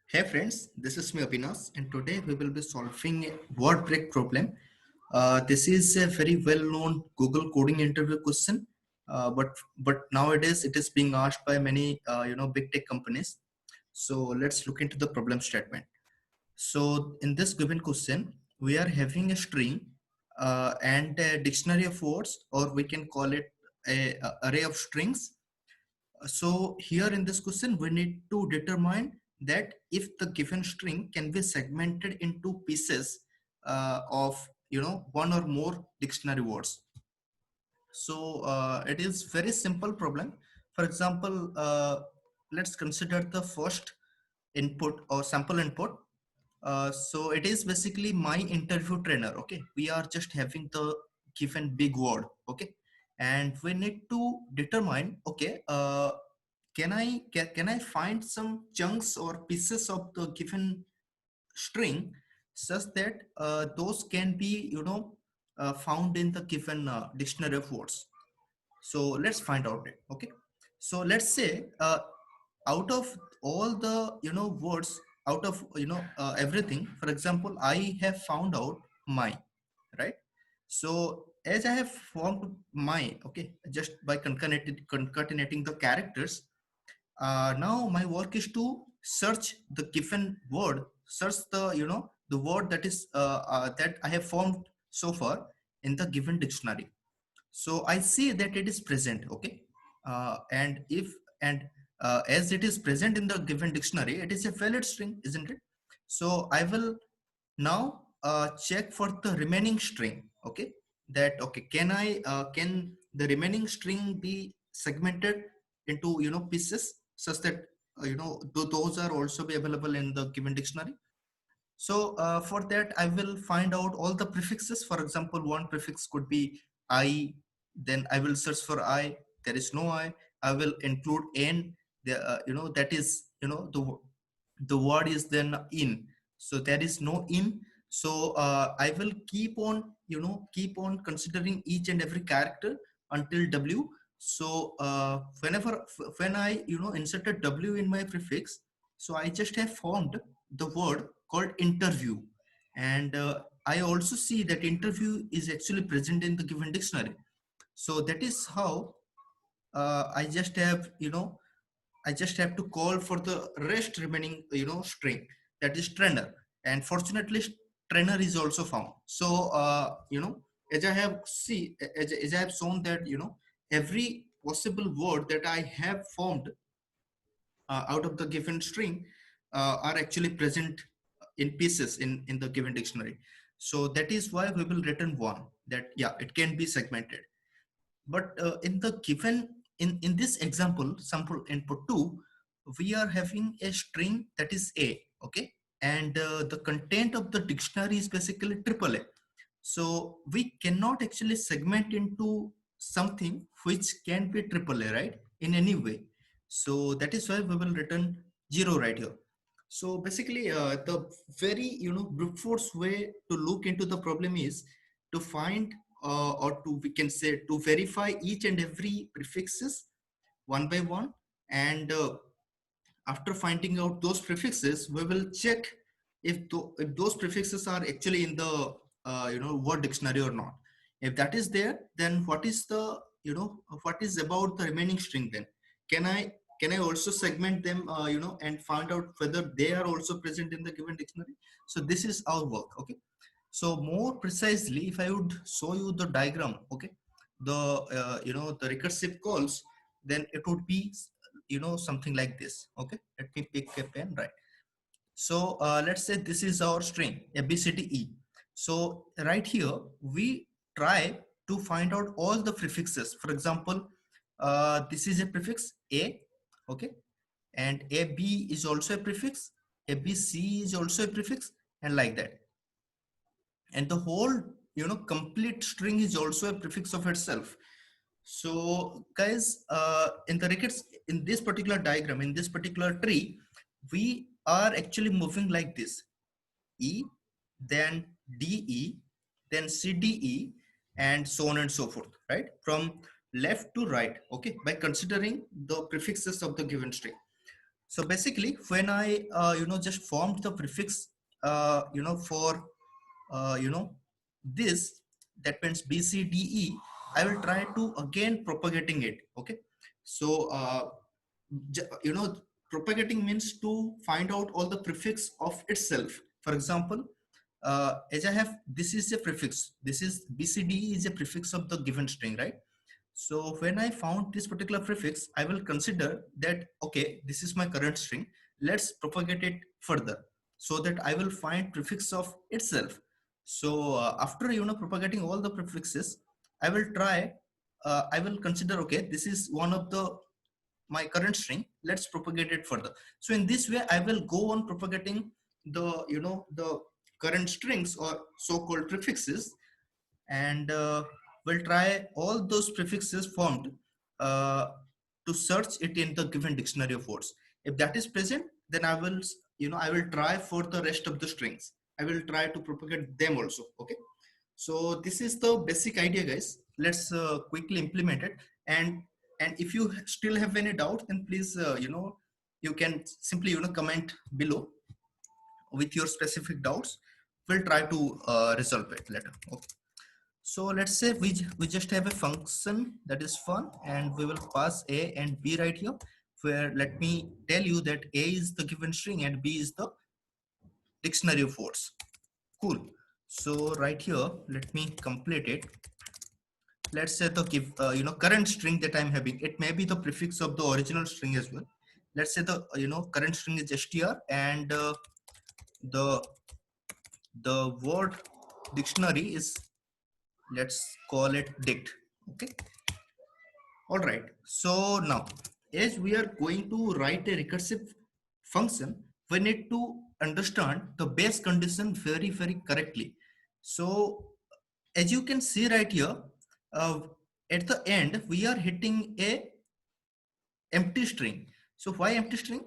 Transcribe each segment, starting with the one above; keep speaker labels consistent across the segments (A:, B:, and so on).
A: Hey friends, this is me Abinash, and today we will be solving a word break problem. This is a very well-known Google coding interview question, but nowadays it is being asked by many big tech companies. So let's look into the problem statement. So in this given question, we are having a string and a dictionary of words, or we can call it a array of strings. So here in this question, we need to determine that if the given string can be segmented into pieces of one or more dictionary words. So it is very simple problem. For example, let's consider the first input or sample input. So it is basically my interview trainer. Okay, we are just having the given big word. Okay, and we need to determine. Okay, can I find some chunks or pieces of the given string such that those can be found in the given dictionary of words. So let's find out it. Okay, so let's say out of all the words, out of everything, for example, I have found out my, right? So as I have formed my, okay, just by concatenating the characters, now my work is to search the given word, search the the word that is that I have formed so far in the given dictionary. So I see that it is present. Okay, and if and as it is present in the given dictionary, it is a valid string, isn't it? So I will now check for the remaining string. Okay, that okay, can the remaining string be segmented into pieces such that those are also be available in the given dictionary. So for that, I will find out all the prefixes. For example, one prefix could be I. Then I will search for I. There is no I. I will include N. That is the word is then in. So there is no in. So I will keep on considering each and every character until W. So when I inserted W in my prefix, so I just have formed the word called interview, and I also see that interview is actually present in the given dictionary. So that is how I just have I just have to call for the rest remaining string, that is trainer, and fortunately trainer is also found. So as I have as I have shown that every possible word that I have formed out of the given string are actually present in pieces in the given dictionary. So that is why we will return one, that yeah, it can be segmented. But in the given in this example, sample input 2, we are having a string that is a. Okay, and the content of the dictionary is basically triple A. So we cannot actually segment into something which can be triple A, right, in any way. So that is why we will return 0 right here. So basically the very brute force way to look into the problem is to find or to, we can say, to verify each and every prefixes one by one, and after finding out those prefixes, we will check if those prefixes are actually in the word dictionary or not. If that is there, then what is the what is about the remaining string? Then can I also segment them and find out whether they are also present in the given dictionary? So this is our work. Okay, so more precisely, if I would show you the diagram, okay, the the recursive calls, then it would be something like this. Okay, let me pick a pen, right? So let's say this is our string A B C D E. So right here we try to find out all the prefixes. For example, this is a prefix A. Okay, and AB is also a prefix, ABC is also a prefix, and like that. And the whole complete string is also a prefix of itself. So guys, in the records, in this particular diagram, in this particular tree, we are actually moving like this: E, then DE, then CDE, and so on and so forth, right, from left to right. Okay, by considering the prefixes of the given string. So basically, when I just formed the prefix for this, that means B C D E, I will try to again propagating it. Okay, so propagating means to find out all the prefix of itself. For example, as I have, this is a prefix, this is BCDE is a prefix of the given string, right? So when I found this particular prefix, I will consider that, okay, this is my current string. Let's propagate it further so that I will find prefix of itself. So after, propagating all the prefixes, I will try, I will consider, okay, this is one of the my current string. Let's propagate it further. So in this way, I will go on propagating the current strings or so-called prefixes, and we'll try all those prefixes formed uh, to search it in the given dictionary of words. If that is present, then I will try for the rest of the strings. I will try to propagate them also. Okay. So this is the basic idea, guys. Let's quickly implement it. And if you still have any doubt, then please, you can simply, comment below with your specific doubts. We'll try to resolve it later. Okay. So let's say we just have a function that is fun, and we will pass A and B right here, where let me tell you that A is the given string and B is the dictionary of words. Cool. So right here, let me complete it. Let's say the current string that I'm having, it may be the prefix of the original string as well. Let's say the current string is str, and the word dictionary is, let's call it dict. Okay. All right. So now, as we are going to write a recursive function, we need to understand the base condition very, very correctly. So as you can see right here, uh, at the end, we are hitting a empty string. So why empty string?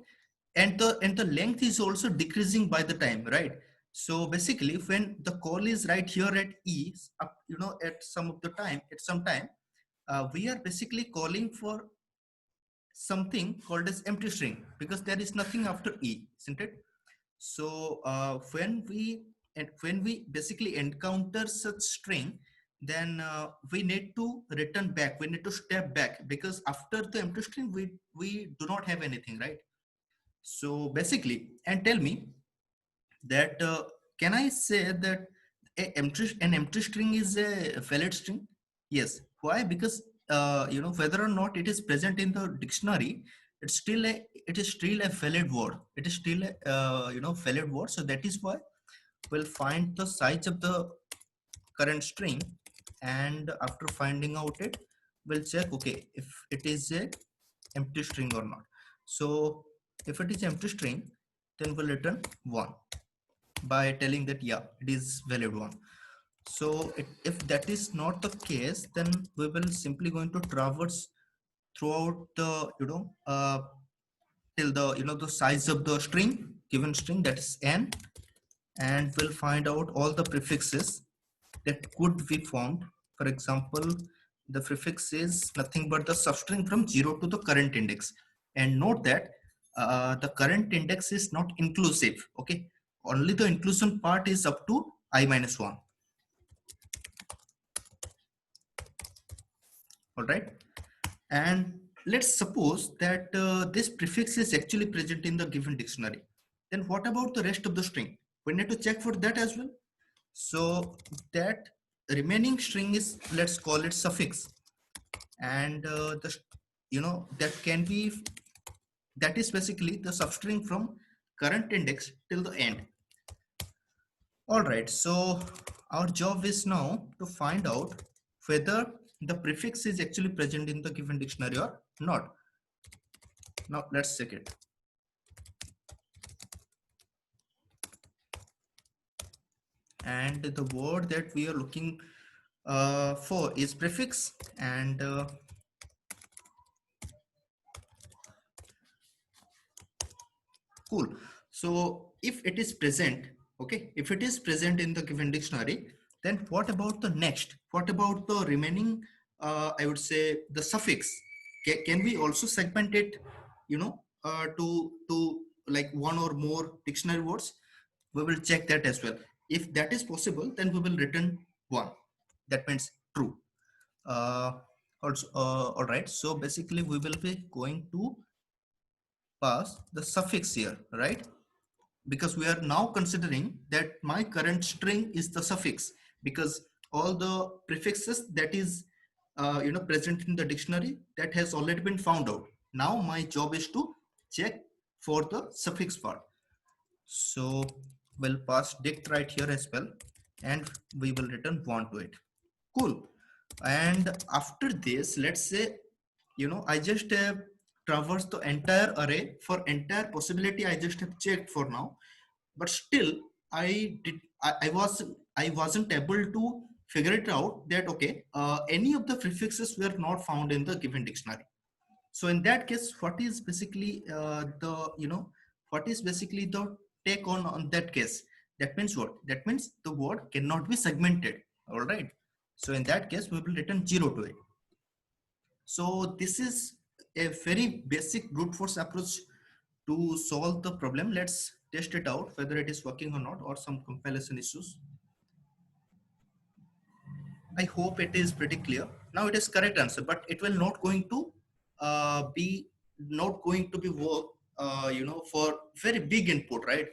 A: And the length is also decreasing by the time, right? So basically, when the call is right here at E, up, at some time, we are basically calling for something called as empty string, because there is nothing after E, isn't it? So when we basically encounter such string, then we need to return back. We need to step back, because after the empty string, we do not have anything, right? So basically, and tell me that can I say that an empty string is a valid string? Yes. Why? Because whether or not it is present in the dictionary, it is still a valid word. It is still a valid word. So that is why we'll find the size of the current string, and after finding out it, we'll check, okay, if it is a empty string or not. So if it is empty string, then we'll return 1 by telling that, yeah, it is valid one. So if that is not the case, then we will simply going to traverse throughout the till the the size of the string, given string, that is n, and we'll find out all the prefixes that could be formed. For example, the prefix is nothing but the substring from 0 to the current index. And note that the current index is not inclusive. Okay, only the inclusion part is up to I minus 1. All right. And let's suppose that this prefix is actually present in the given dictionary. Then what about the rest of the string? We need to check for that as well. So that remaining string is, let's call it suffix, and that is basically the substring from current index till the end. All right, so our job is now to find out whether the prefix is actually present in the given dictionary or not. Now let's check it. And the word that we are looking for is prefix, and cool. So if it is present, okay, if it is present in the given dictionary, then what about the next? What about the remaining, I would say, the suffix? Can we also segment it, to like one or more dictionary words, we will check that as well. If that is possible, then we will return one. That means true. Uh, also, all right. So basically, we will be going to pass the suffix here, right? Because we are now considering that my current string is the suffix, because all the prefixes that is present in the dictionary, that has already been found out. Now my job is to check for the suffix part. So we'll pass dict right here as well, and we will return one to it. Cool. And after this, let's say, I just have traversed the entire array. For entire possibility, I just have checked for now, but still I wasn't able to figure it out that okay, any of the prefixes were not found in the given dictionary. So in that case, what is basically what is basically the take on that case? That means what? That means the word cannot be segmented. All right. So in that case, we will return 0 to it. So this is a very basic brute force approach to solve the problem. Let's test it out whether it is working or not, or some compilation issues. I hope it is pretty clear. Now it is correct answer, but it will not going to be not going to be work for very big input, right?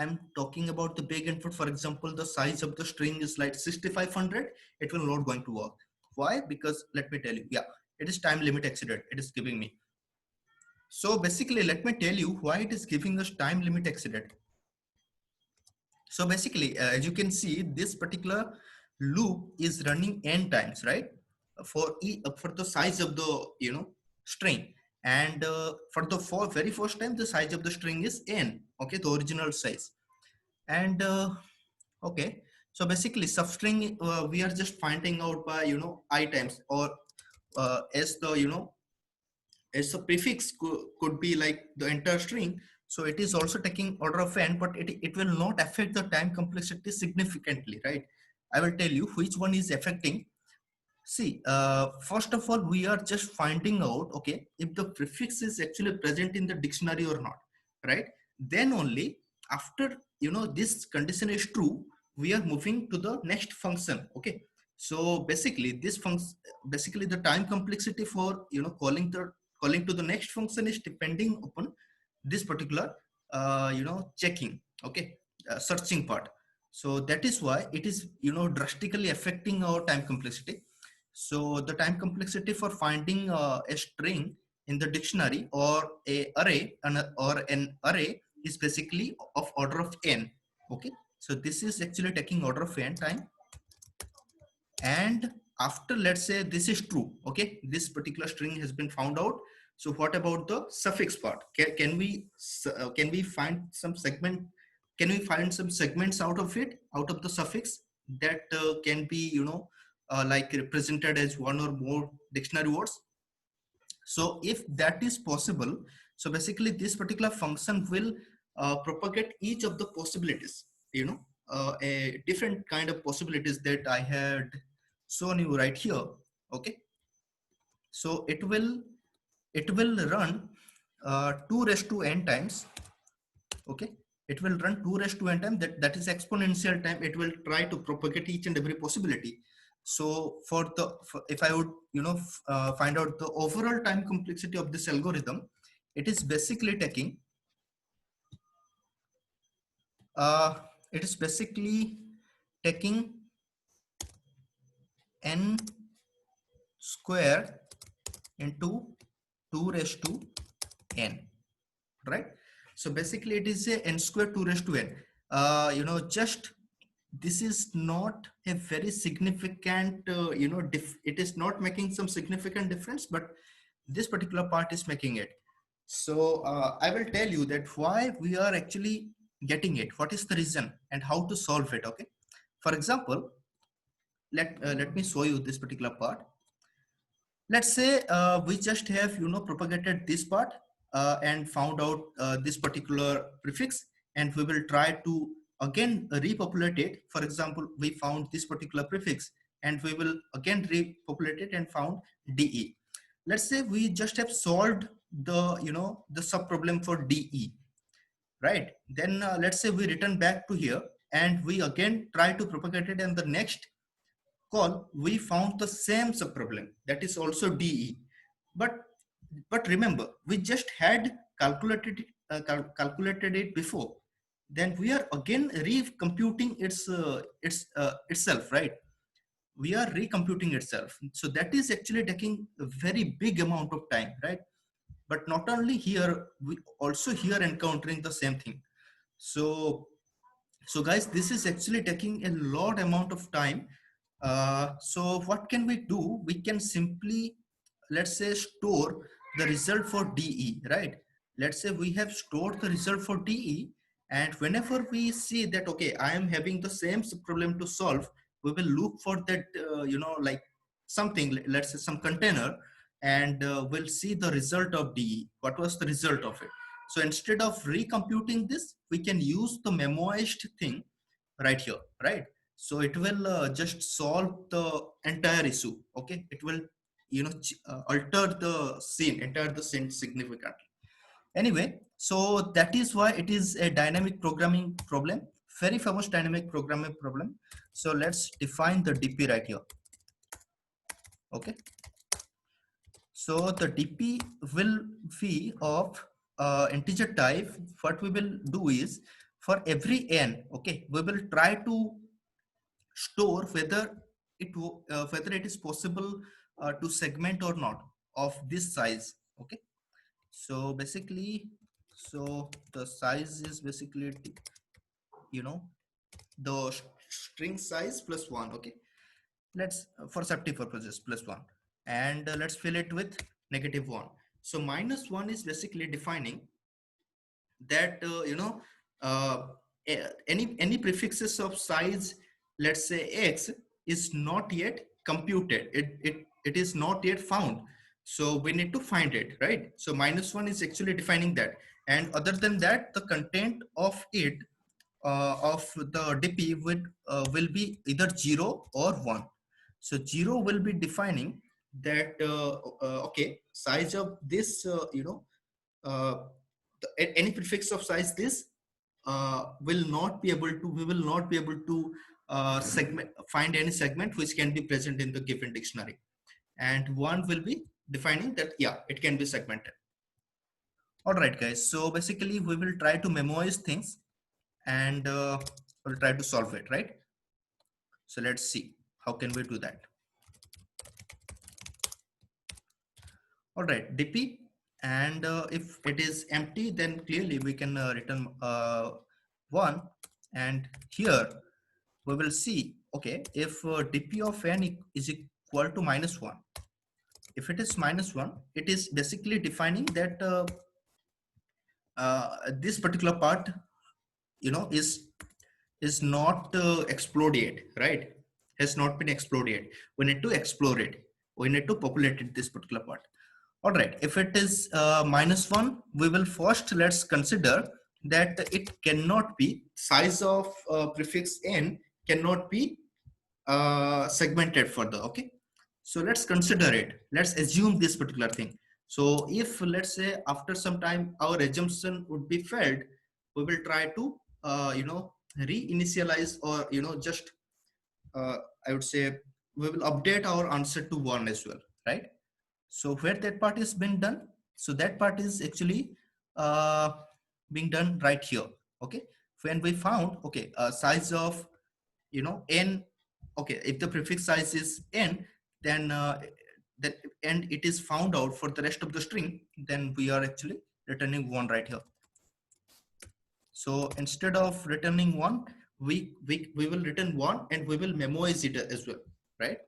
A: I'm talking about the big input. For example, the size of the string is like 6500. It will not going to work. Why? Because let me tell you. Yeah, it is time limit exceeded. It is giving me. So basically, let me tell you why it is giving us time limit exceeded. So basically, as you can see, this particular loop is running n times, right? For the size of the string, and for very first time, the size of the string is n. Okay, the original size, and okay. So basically, substring we are just finding out by I times, or as the as a prefix could be like the entire string. So it is also taking order of n, but it will not affect the time complexity significantly, right? I will tell you which one is affecting. See, first of all, we are just finding out, okay, if the prefix is actually present in the dictionary or not, right? Then only after, this condition is true, we are moving to the next function, okay? So basically, basically the time complexity for, calling to the next function is depending upon this particular, checking, okay, searching part. So that is why it is, drastically affecting our time complexity. So the time complexity for finding a string in the dictionary or a array or an array is basically of order of n. Okay, so this is actually taking order of n time. And after, let's say this is true, okay, this particular string has been found out. So what about the suffix part? Can we find some segment? Can we find some segments out of it, out of the suffix, that can be like represented as one or more dictionary words? So if that is possible, so basically this particular function will propagate each of the possibilities, a different kind of possibilities that I had shown you right here. Okay, so it will run 2 raised to n times. Okay, it will run 2 raised to n time, that is exponential time. It will try to propagate each and every possibility. So if I would find out the overall time complexity of this algorithm, it is basically taking uh, it is basically taking n square into 2 raised to n, right? So basically it is a n square 2 raised to n. Just this is not a very significant, it is not making some significant difference, but this particular part is making it. So I will tell you that why we are actually getting it, what is the reason and how to solve it. Okay, for example, let me show you this particular part. Let's say we just have propagated this part and found out this particular prefix, and we will try to again repopulate it. For example, we found this particular prefix and we will again repopulate it and found de. let's say we just have solved the, the sub problem for DE, right? Then let's say we return back to here and we again try to propagate it, and the next call we found the same sub problem, that is also DE. But remember, we just had calculated it before. Then we are again recomputing itself, right? We are recomputing itself, so that is actually taking a very big amount of time, right? But not only here, we also here encountering the same thing. So guys, this is actually taking a lot amount of time. So what can we do? We can simply, let's say, store the result for DE, right? Let's say we have stored the result for DE, and whenever we see that, okay, I am having the same problem to solve, we will look for that, like something, let's say some container, and we'll see the result of DE. What was the result of it? So instead of recomputing this, we can use the memoized thing right here, right? So it will just solve the entire issue. Okay, it will, alter the scene, entire the scene significantly. Anyway, so that is why it is a dynamic programming problem, very famous dynamic programming problem. So let's define the DP right here. Okay, so the DP will be of integer type. What we will do is, for every n, okay, we will try to store whether it is possible to segment or not of this size. Okay, so basically, so the size is basically, you know the string size plus one. Okay, let's, for safety purposes, plus one, and let's fill it with -1. So -1 is basically defining that, uh, any prefixes of size, let's say x, is not yet computed, it is not yet found, so we need to find it, right? So -1 is actually defining that, and other than that, the content of it, of the DP will be either 0 or 1. So 0 will be defining that, okay, size of this, uh, any prefix of size this, will not be able to, we will not be able to segment, find any segment which can be present in the given dictionary. And one will be defining that, yeah, it can be segmented. All right, guys. So basically, we will try to memorize things, and we'll try to solve it, right? So let's see how can we do that. All right, DP, and if it is empty, then clearly we can return 1, and here we will see, okay, if DP of n is equal to -1, if it is -1, it is basically defining that this particular part, is not exploded, right? Has not been exploded. We need to explore it. We need to populate it, this particular part. All right, if it is -1, we will first, let's consider that it cannot be, size of prefix n cannot be segmented further. Okay, so let's consider it. Let's assume this particular thing. So if, let's say, after some time our assumption would be failed, we will try to reinitialize, or just I would say, we will update our answer to 1 as well, right? So where that part is been done, so that part is actually uh, being done right here. Okay, when we found, okay, size of, n, okay, if the prefix size is n, then that, and it is found out for the rest of the string, then we are actually returning 1 right here. So instead of returning 1, we will return 1, and we will memorize it as well, right?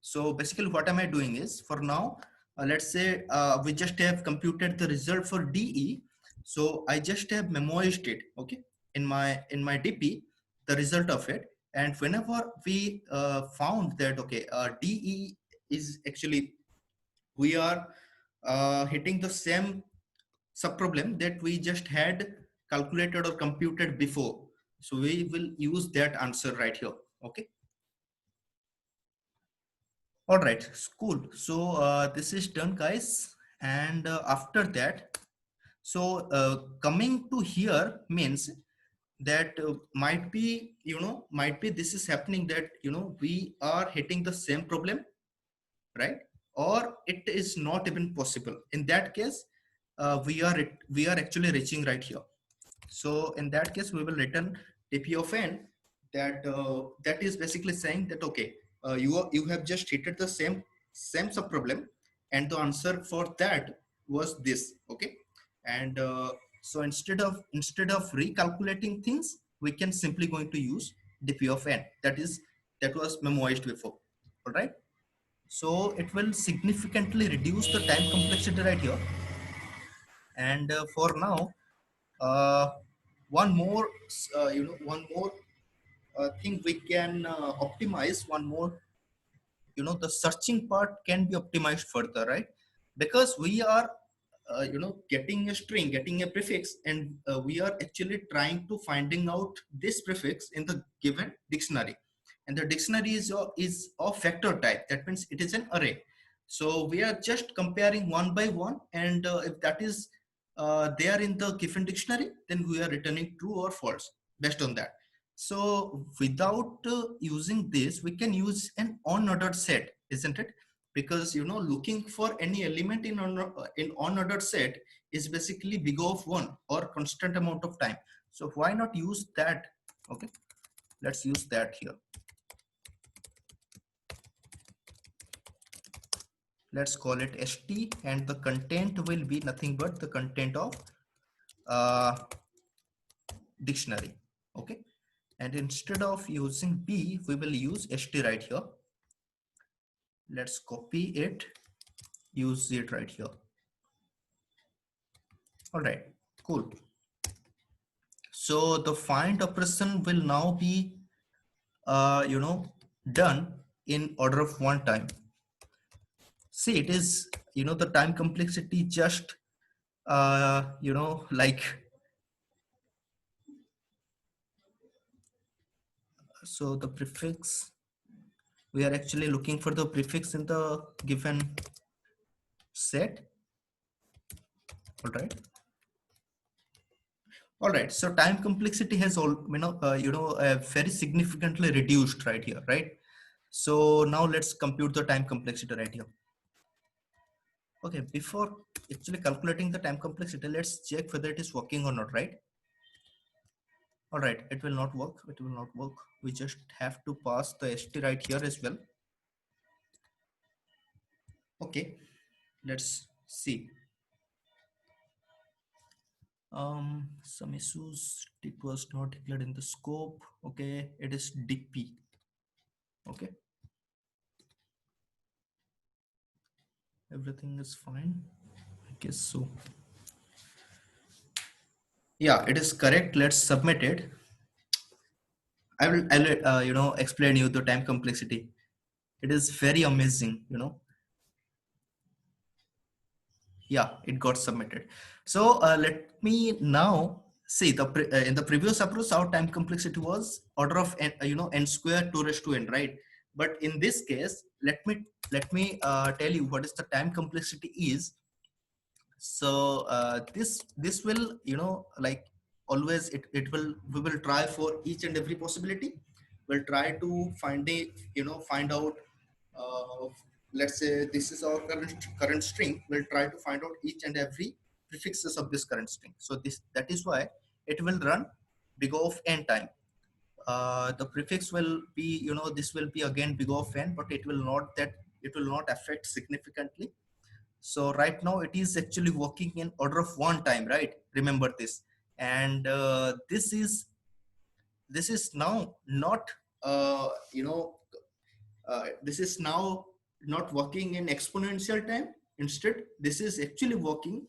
A: So basically what am I doing is, for now, let's say we just have computed the result for DE. So I just have memoized it, okay, in my DP, the result of it. And whenever we found that, okay, DE is actually, we are hitting the same subproblem that we just had calculated or computed before. So we will use that answer right here, okay. All right, cool. So this is done, guys. And after that, so coming to here means that might be this is happening, that we are hitting the same problem, right? Or it is not even possible. In that case, we are actually reaching right here. So in that case, we will return TP of n. That is basically saying that, okay, you have just hit the same sub problem, and the answer for that was this. Okay, and so instead of recalculating things, we can simply going to use dp of n. That was memoized before. All right. So it will significantly reduce the time complexity right here. And for now, uh, one more thing we can optimize. One more, the searching part can be optimized further, right? Because we are getting a string, getting a prefix, and we are actually trying to finding out this prefix in the given dictionary. And the dictionary is of factor type. That means it is an array. So we are just comparing one by one, and if that is there in the given dictionary, then we are returning true or false based on that. So without using this, we can use an unordered set, isn't it? Because looking for any element in unordered set is basically big of one or constant amount of time. So why not use that? Okay, let's use that here. Let's call it st, and the content will be nothing but the content of uh, dictionary. Okay, and instead of using b, we will use st right here. Let's copy it, use it right here. All right, cool. So the find operation will now be done in order of one time. See, it is, the time complexity just like, so the prefix, we are actually looking for the prefix in the given set. All right, so time complexity has all very significantly reduced right here, right? So now let's compute the time complexity right here. Okay, before actually calculating the time complexity, let's check whether it is working or not, right? All right, it will not work. It will not work. We just have to pass the st right here as well. Okay, let's see. Some issues. It was not declared in the scope. Okay, it is dp. Okay, everything is fine. I guess so. Yeah, it is correct. Let's submit it. I'll explain you the time complexity. It is very amazing. Yeah, it got submitted. So let me now see the in the previous approach, our time complexity was order of n, n square 2 raised to n, right? But in this case, let me tell you what is the time complexity is. So this will, like always, it will, we will try for each and every possibility. We'll try to find out, uh, let's say this is our current string. We'll try to find out each and every prefixes of this current string. So that is why it will run big of n time. The prefix will be, this will be again big of n, but it will not affect significantly. So right now it is actually working in order of one time, right? Remember this. And this is now not this is now not working in exponential time. Instead, this is actually working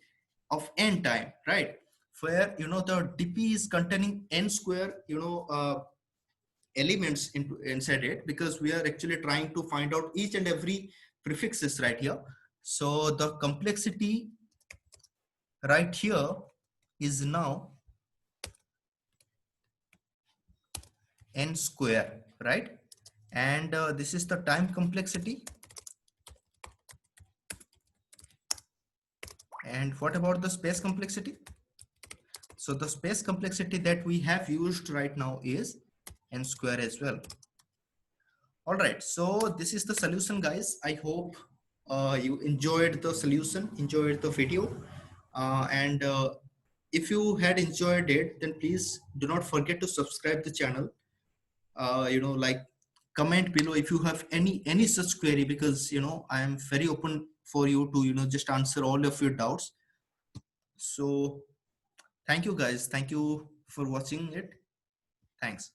A: of n time, right? Where the dp is containing n square elements inside it, because we are actually trying to find out each and every prefixes right here. So the complexity right here is now n square, right? And this is the time complexity. And what about the space complexity? So the space complexity that we have used right now is n square as well. All right, so this is the solution, guys. I hope you enjoyed the solution, enjoyed the video. And if you had enjoyed it, then please do not forget to subscribe the channel. Like comment below if you have any such query, because I am very open for you to just answer all of your doubts. So thank you, guys. Thank you for watching it. Thanks.